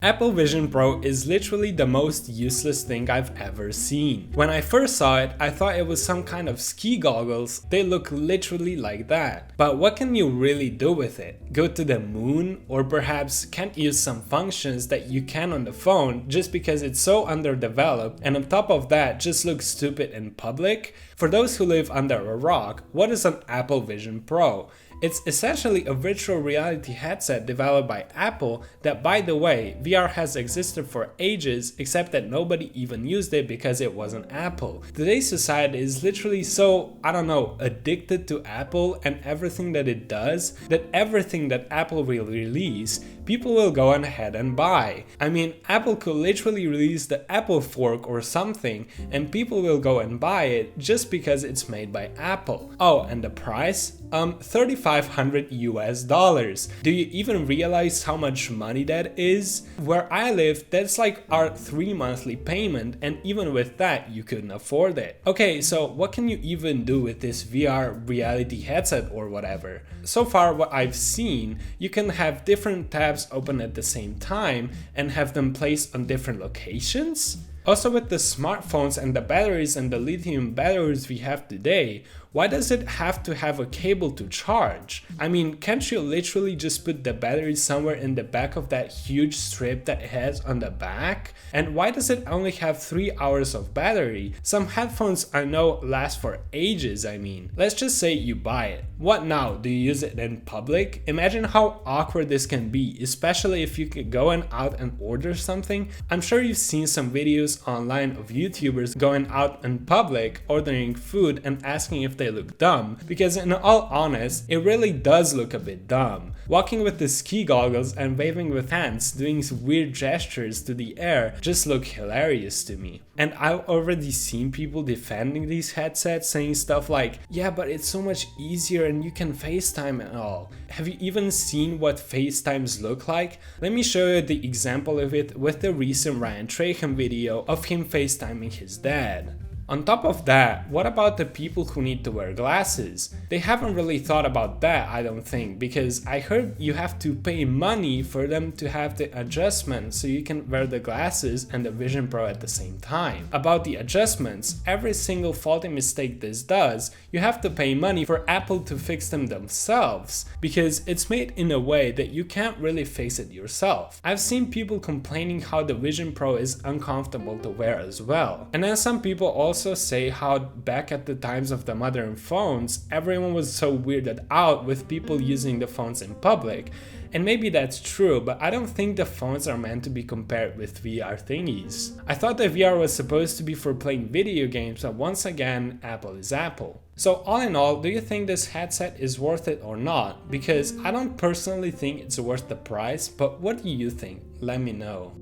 Apple Vision Pro is literally the most useless thing I've ever seen. When I first saw it, I thought it was some kind of ski goggles. They look literally like that. But what can you really do with it? Go to the moon? Or perhaps can't use some functions that you can on the phone just because it's so underdeveloped, and on top of that just looks stupid in public? For those who live under a rock, what is an Apple Vision Pro? It's essentially a virtual reality headset developed by Apple that, by the way, VR has existed for ages, except that nobody even used it because it wasn't Apple. Today's society is literally so, addicted to Apple and everything that it does, that everything that Apple will release, people will go ahead and buy. I mean, Apple could literally release the Apple fork or something, and people will go and buy it just because it's made by Apple. Oh, and the price? $3,500 US. Do you even realize how much money that is? Where I live, that's like our 3 monthly payment, and even with that, you couldn't afford it. Okay, so what can you even do with this VR reality headset or whatever? So far, what I've seen, you can have different tabs open at the same time and have them placed on different locations. Also, with the smartphones and the batteries and the lithium batteries we have today, why does it have to have a cable to charge? I mean, can't you literally just put the battery somewhere in the back of that huge strip that it has on the back? And why does it only have 3 hours of battery? Some headphones I know last for ages, I mean. Let's just say you buy it. What now? Do you use it in public? Imagine how awkward this can be, especially if you could go out and order something. I'm sure you've seen some videos online of YouTubers going out in public, ordering food and asking if they look dumb, because in all honest, it really does look a bit dumb. Walking with the ski goggles and waving with hands, doing weird gestures to the air just look hilarious to me. And I've already seen people defending these headsets, saying stuff like, yeah, but it's so much easier and you can FaceTime and all. Have you even seen what FaceTimes look like? Let me show you the example of it with the recent Ryan Tracham video of him FaceTiming his dad. On top of that, what about the people who need to wear glasses? They haven't really thought about that, I don't think, because I heard you have to pay money for them to have the adjustment so you can wear the glasses and the Vision Pro at the same time. About the adjustments, every single faulty mistake this does, you have to pay money for Apple to fix them themselves, because it's made in a way that you can't really fix it yourself. I've seen people complaining how the Vision Pro is uncomfortable to wear as well. And then some people also say how back at the times of the modern phones, everyone was so weirded out with people using the phones in public. And maybe that's true, but I don't think the phones are meant to be compared with VR thingies. I thought that VR was supposed to be for playing video games, but once again, Apple is Apple. So all in all, do you think this headset is worth it or not? Because I don't personally think it's worth the price, but what do you think? Let me know.